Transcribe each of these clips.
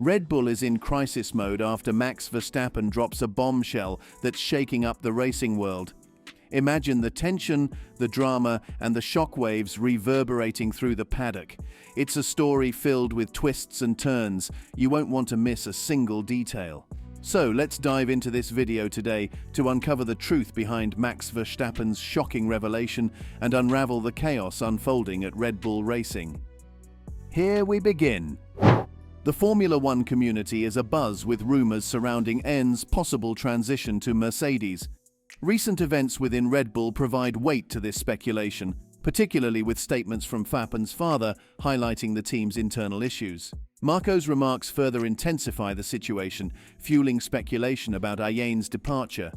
Red Bull is in crisis mode after Max Verstappen drops a bombshell that's shaking up the racing world. Imagine the tension, the drama, and the shockwaves reverberating through the paddock. It's a story filled with twists and turns. You won't want to miss a single detail. So let's dive into this video today to uncover the truth behind Max Verstappen's shocking revelation and unravel the chaos unfolding at Red Bull Racing. Here we begin. The Formula One community is abuzz with rumors surrounding Aaen's possible transition to Mercedes. Recent events within Red Bull provide weight to this speculation, particularly with statements from Fappen's father highlighting the team's internal issues. Marco's remarks further intensify the situation, fueling speculation about Aaen's departure.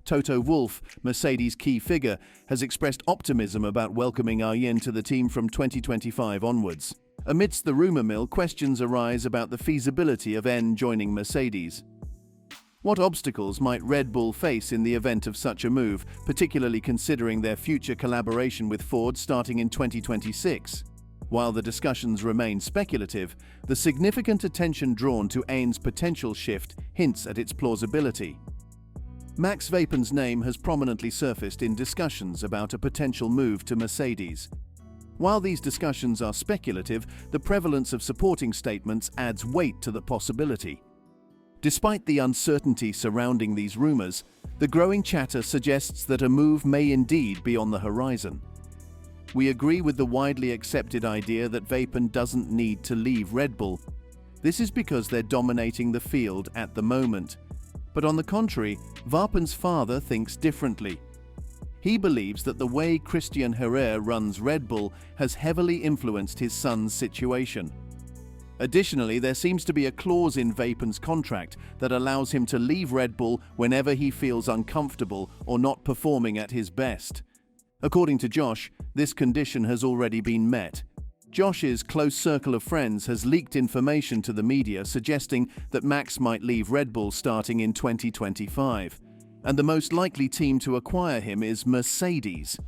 Toto Wolf, Mercedes' key figure, has expressed optimism about welcoming Aaen to the team from 2025 onwards. Amidst the rumor mill, questions arise about the feasibility of Aaen joining Mercedes. What obstacles might Red Bull face in the event of such a move, particularly considering their future collaboration with Ford starting in 2026? While the discussions remain speculative, the significant attention drawn to Aaen's potential shift hints at its plausibility. Max Verstappen's name has prominently surfaced in discussions about a potential move to Mercedes. While these discussions are speculative, the prevalence of supporting statements adds weight to the possibility. Despite the uncertainty surrounding these rumors, the growing chatter suggests that a move may indeed be on the horizon. We agree with the widely accepted idea that Verstappen doesn't need to leave Red Bull. This is because they're dominating the field at the moment. But on the contrary, Verstappen's father thinks differently. He believes that the way Christian Horner runs Red Bull has heavily influenced his son's situation. Additionally, there seems to be a clause in Verstappen's contract that allows him to leave Red Bull whenever he feels uncomfortable or not performing at his best. According to Josh, this condition has already been met. Josh's close circle of friends has leaked information to the media suggesting that Max might leave Red Bull starting in 2025. And the most likely team to acquire him is Mercedes.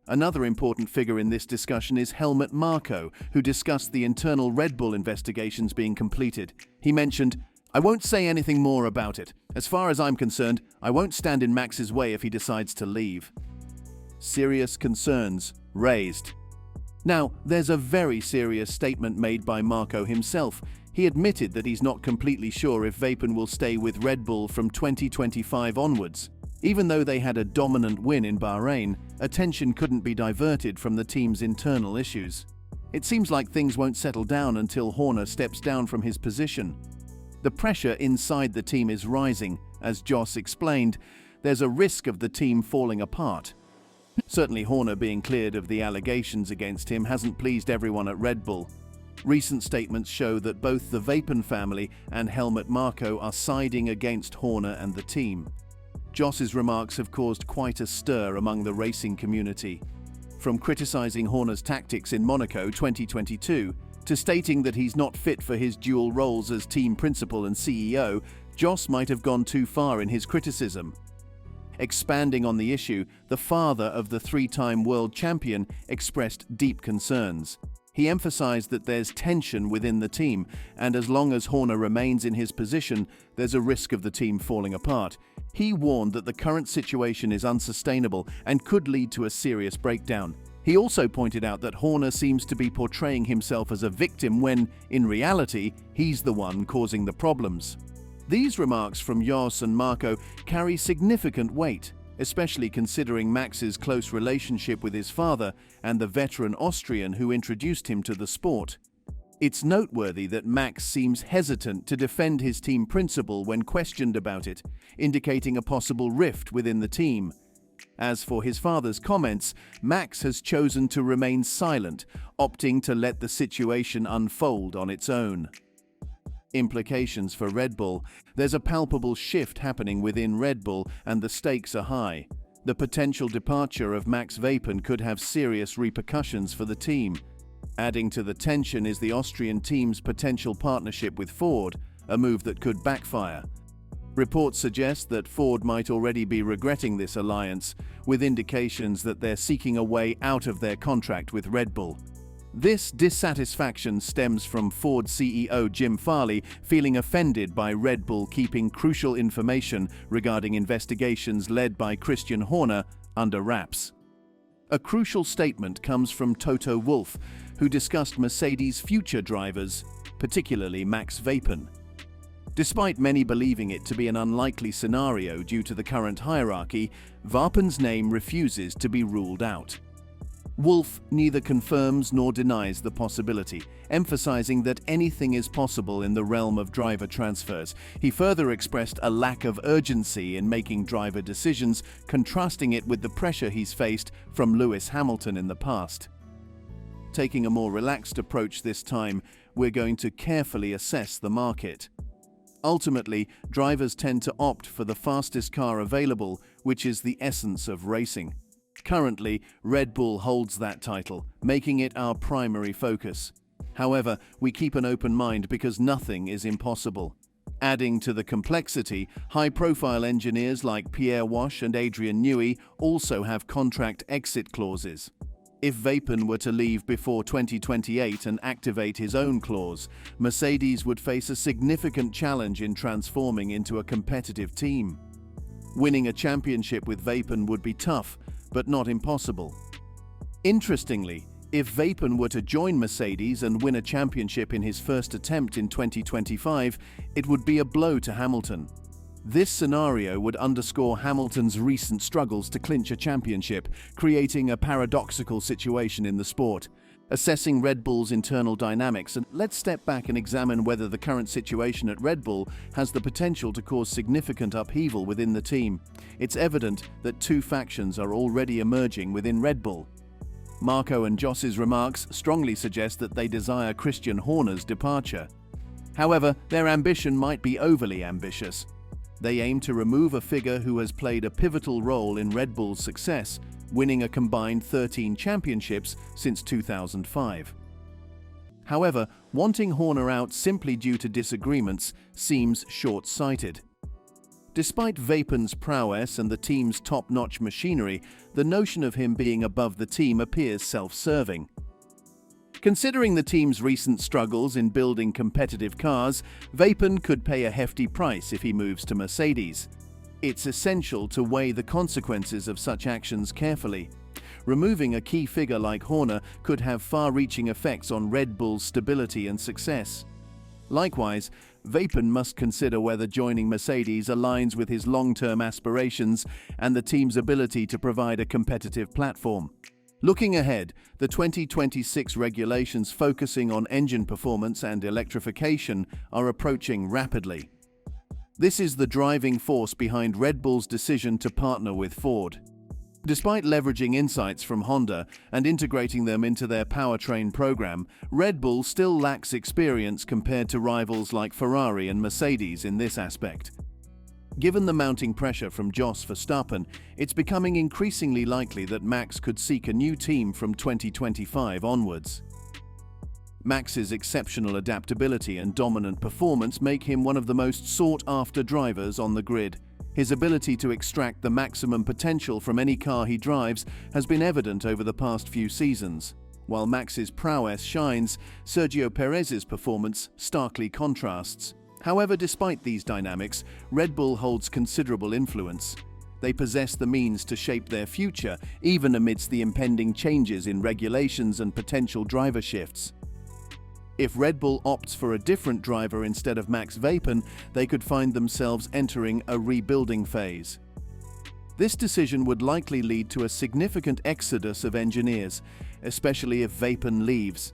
Another important figure in this discussion is Helmut Marko, who discussed the internal Red Bull investigations being completed. He mentioned, "I won't say anything more about it. As far as I'm concerned, I won't stand in Max's way if he decides to leave." Serious concerns raised. Now, there's a very serious statement made by Marko himself. He admitted that he's not completely sure if Verstappen will stay with Red Bull from 2025 onwards. Even though they had a dominant win in Bahrain, attention couldn't be diverted from the team's internal issues. It seems like things won't settle down until Horner steps down from his position. The pressure inside the team is rising. As Joss explained, there's a risk of the team falling apart. Certainly Horner being cleared of the allegations against him hasn't pleased everyone at Red Bull. Recent statements show that both the Verstappen family and Helmut Marko are siding against Horner and the team. Joss's remarks have caused quite a stir among the racing community. From criticizing Horner's tactics in Monaco 2022 to stating that he's not fit for his dual roles as team principal and CEO, Joss might have gone too far in his criticism. Expanding on the issue, the father of the three-time world champion expressed deep concerns. He emphasized that there's tension within the team, and as long as Horner remains in his position, there's a risk of the team falling apart. He warned that the current situation is unsustainable and could lead to a serious breakdown. He also pointed out that Horner seems to be portraying himself as a victim when, in reality, he's the one causing the problems. These remarks from Joss and Marko carry significant weight, especially considering Max's close relationship with his father and the veteran Austrian who introduced him to the sport. It's noteworthy that Max seems hesitant to defend his team principal when questioned about it, indicating a possible rift within the team. As for his father's comments, Max has chosen to remain silent, opting to let the situation unfold on its own. Implications for Red Bull. There's a palpable shift happening within Red Bull and the stakes are high. The potential departure of Max Verstappen could have serious repercussions for the team. Adding to the tension is the Austrian team's potential partnership with Ford, a move that could backfire. Reports suggest that Ford might already be regretting this alliance, with indications that they're seeking a way out of their contract with Red Bull. This dissatisfaction stems from Ford CEO Jim Farley feeling offended by Red Bull keeping crucial information regarding investigations led by Christian Horner under wraps. A crucial statement comes from Toto Wolf, who discussed Mercedes' future drivers, particularly Max Verstappen. Despite many believing it to be an unlikely scenario due to the current hierarchy, Verstappen's name refuses to be ruled out. Wolf neither confirms nor denies the possibility, emphasizing that anything is possible in the realm of driver transfers. He further expressed a lack of urgency in making driver decisions, contrasting it with the pressure he's faced from Lewis Hamilton in the past. Taking a more relaxed approach this time, we're going to carefully assess the market. Ultimately, drivers tend to opt for the fastest car available, which is the essence of racing. Currently, Red Bull holds that title, making it our primary focus. However, we keep an open mind because nothing is impossible. Adding to the complexity, high-profile engineers like Pierre Wash and Adrian Newey also have contract exit clauses. If Verstappen were to leave before 2028 and activate his own clause, Mercedes would face a significant challenge in transforming into a competitive team. Winning a championship with Verstappen would be tough, but not impossible. Interestingly, if Verstappen were to join Mercedes and win a championship in his first attempt in 2025, it would be a blow to Hamilton. This scenario would underscore Hamilton's recent struggles to clinch a championship, creating a paradoxical situation in the sport. Assessing Red Bull's internal dynamics, and let's step back and examine whether the current situation at Red Bull has the potential to cause significant upheaval within the team. It's evident that two factions are already emerging within Red Bull. Marco and Joss's remarks strongly suggest that they desire Christian Horner's departure. However, their ambition might be overly ambitious. They aim to remove a figure who has played a pivotal role in Red Bull's success, winning a combined 13 championships since 2005. However, wanting Horner out simply due to disagreements seems short-sighted. Despite Verstappen's prowess and the team's top-notch machinery, the notion of him being above the team appears self-serving. Considering the team's recent struggles in building competitive cars, Verstappen could pay a hefty price if he moves to Mercedes. It's essential to weigh the consequences of such actions carefully. Removing a key figure like Horner could have far-reaching effects on Red Bull's stability and success. Likewise, Verstappen must consider whether joining Mercedes aligns with his long-term aspirations and the team's ability to provide a competitive platform. Looking ahead, the 2026 regulations focusing on engine performance and electrification are approaching rapidly. This is the driving force behind Red Bull's decision to partner with Ford. Despite leveraging insights from Honda and integrating them into their powertrain program, Red Bull still lacks experience compared to rivals like Ferrari and Mercedes in this aspect. Given the mounting pressure from Jos Verstappen, it's becoming increasingly likely that Max could seek a new team from 2025 onwards. Max's exceptional adaptability and dominant performance make him one of the most sought-after drivers on the grid. His ability to extract the maximum potential from any car he drives has been evident over the past few seasons. While Max's prowess shines, Sergio Perez's performance starkly contrasts. However, despite these dynamics, Red Bull holds considerable influence. They possess the means to shape their future, even amidst the impending changes in regulations and potential driver shifts. If Red Bull opts for a different driver instead of Max Verstappen, they could find themselves entering a rebuilding phase. This decision would likely lead to a significant exodus of engineers, especially if Verstappen leaves.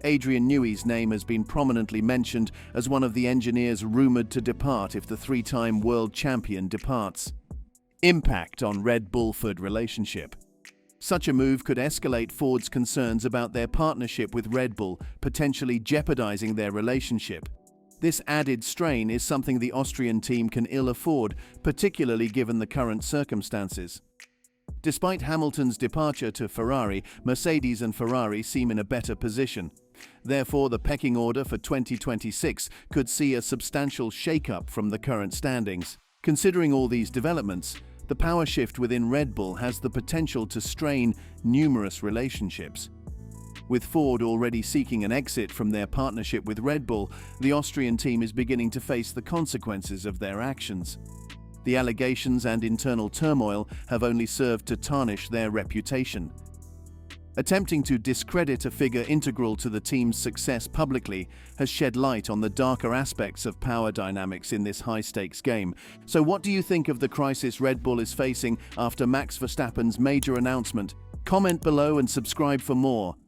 Adrian Newey's name has been prominently mentioned as one of the engineers rumored to depart if the three-time world champion departs. Impact on Red Bull-Ford relationship. Such a move could escalate Ford's concerns about their partnership with Red Bull, potentially jeopardizing their relationship. This added strain is something the Austrian team can ill afford, particularly given the current circumstances. Despite Hamilton's departure to Ferrari, Mercedes and Ferrari seem in a better position. Therefore, the pecking order for 2026 could see a substantial shake-up from the current standings. Considering all these developments, the power shift within Red Bull has the potential to strain numerous relationships. With Ford already seeking an exit from their partnership with Red Bull, the Austrian team is beginning to face the consequences of their actions. The allegations and internal turmoil have only served to tarnish their reputation. Attempting to discredit a figure integral to the team's success publicly has shed light on the darker aspects of power dynamics in this high-stakes game. So what do you think of the crisis Red Bull is facing after Max Verstappen's major announcement? Comment below and subscribe for more.